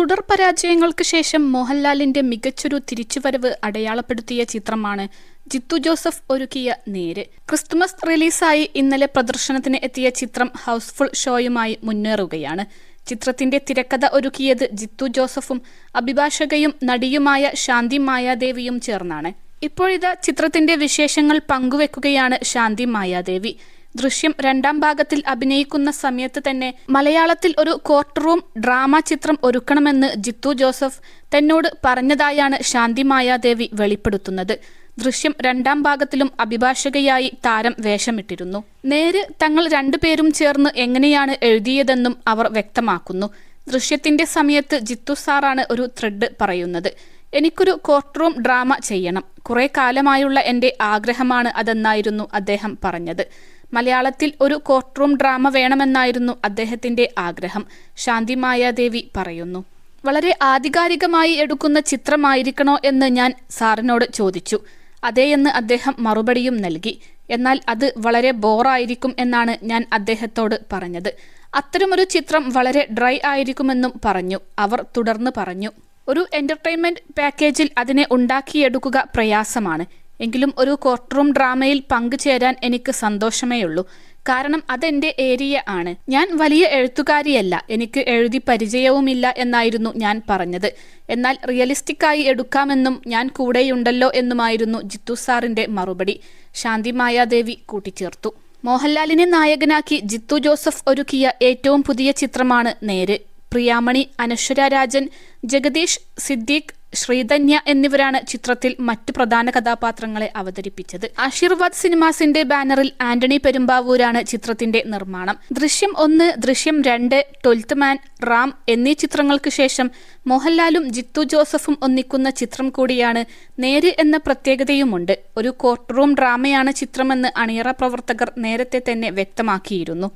തുടർ പരാജയങ്ങൾക്ക് ശേഷം മോഹൻലാലിന്റെ മികച്ചൊരു തിരിച്ചുവരവ് അടയാളപ്പെടുത്തിയ ചിത്രമാണ് ജിത്തു ജോസഫ് ഒരുക്കിയ നേര്. ക്രിസ്തുമസ് റിലീസായി ഇന്നലെ പ്രദർശനത്തിന് എത്തിയ ചിത്രം ഹൗസ്ഫുൾ ഷോയുമായി മുന്നേറുകയാണ്. ചിത്രത്തിന്റെ തിരക്കഥ ഒരുക്കിയത് ജിത്തു ജോസഫും അഭിഭാഷകയും നടിയുമായ ശാന്തി മായാദേവിയും ചേർന്നാണ്. ഇപ്പോഴിതാ ചിത്രത്തിന്റെ വിശേഷങ്ങൾ പങ്കുവെക്കുകയാണ് ശാന്തി മായാദേവി. ദൃശ്യം രണ്ടാം ഭാഗത്തിൽ അഭിനയിക്കുന്ന സമയത്ത് തന്നെ മലയാളത്തിൽ ഒരു കോർട്ട് റൂം ഡ്രാമ ചിത്രം ഒരുക്കണമെന്ന് ജിത്തു ജോസഫ് തന്നോട് പറഞ്ഞതായാണ് ശാന്തി മായാദേവി വെളിപ്പെടുത്തുന്നത്. ദൃശ്യം രണ്ടാം ഭാഗത്തിലും അഭിഭാഷകയായി താരം വേഷമിട്ടിരുന്നു. നേര് തങ്ങൾ രണ്ടുപേരും ചേർന്ന് എങ്ങനെയാണ് എഴുതിയതെന്നും അവർ വ്യക്തമാക്കുന്നു. ദൃശ്യത്തിന്റെ സമയത്ത് ജിത്തു സാറാണ് ഒരു ത്രെഡ് പറയുന്നത്. എനിക്കൊരു കോർട്ട് റൂം ഡ്രാമ ചെയ്യണം, കുറെ കാലമായുള്ള എൻ്റെ ആഗ്രഹമാണ് അതെന്നായിരുന്നു അദ്ദേഹം പറഞ്ഞത്. മലയാളത്തിൽ ഒരു കോർട്ട് റൂം ഡ്രാമ വേണമെന്നായിരുന്നു അദ്ദേഹത്തിന്റെ ആഗ്രഹം, ശാന്തി മായാദേവി പറയുന്നു. വളരെ ആധികാരികമായി എടുക്കുന്ന ചിത്രമായിരിക്കണോ എന്ന് ഞാൻ സാറിനോട് ചോദിച്ചു. അതേയെന്ന് അദ്ദേഹം മറുപടിയും നൽകി. എന്നാൽ അത് വളരെ ബോറായിരിക്കും എന്നാണ് ഞാൻ അദ്ദേഹത്തോട് പറഞ്ഞത്. അത്തരമൊരു ചിത്രം വളരെ ഡ്രൈ ആയിരിക്കുമെന്നും പറഞ്ഞു. അവർ തുടർന്ന് പറഞ്ഞു, ഒരു എന്റർടൈൻമെന്റ് പാക്കേജിൽ അതിനെ ഉണ്ടാക്കിയെടുക്കുക പ്രയാസമാണ്. എങ്കിലും ഒരു കോർട്ട് റൂം ഡ്രാമയിൽ പങ്കുചേരാൻ എനിക്ക് സന്തോഷമേയുള്ളൂ. കാരണം അതെന്റെ ഏരിയ ആണ്. ഞാൻ വലിയ എഴുത്തുകാരിയല്ല, എനിക്ക് എഴുതി പരിചയവുമില്ല എന്നായിരുന്നു ഞാൻ പറഞ്ഞത്. എന്നാൽ റിയലിസ്റ്റിക്കായി എടുക്കാമെന്നും ഞാൻ കൂടെയുണ്ടല്ലോ എന്നുമായിരുന്നു ജിത്തു സാറിന്റെ മറുപടി, ശാന്തി മായാദേവി കൂട്ടിച്ചേർത്തു. മോഹൻലാലിനെ നായകനാക്കി ജിത്തു ജോസഫ് ഒരുക്കിയ ഏറ്റവും പുതിയ ചിത്രമാണ് നേര്. പ്രിയാമണി, അനശ്വര രാജൻ, ജഗദീഷ്, സിദ്ദീഖ്, ശ്രീധന്യ എന്നിവരാണ് ചിത്രത്തിൽ മറ്റു പ്രധാന കഥാപാത്രങ്ങളെ അവതരിപ്പിച്ചത്. ആശീർവാദ് സിനിമാസിന്റെ ബാനറിൽ ആന്റണി പെരുമ്പാവൂരാണ് ചിത്രത്തിന്റെ നിർമ്മാണം. ദൃശ്യം 1, ദൃശ്യം 2, 12th മാൻ, റാം എന്നീ ചിത്രങ്ങൾക്ക് ശേഷം മോഹൻലാലും ജിത്തു ജോസഫും ഒന്നിക്കുന്ന ചിത്രം കൂടിയാണ് നേര് എന്ന പ്രത്യേകതയുമുണ്ട്. ഒരു കോർട്ട് റൂം ഡ്രാമയാണ് ചിത്രമെന്ന് അണിയറ പ്രവർത്തകർ നേരത്തെ തന്നെ വ്യക്തമാക്കിയിരുന്നു.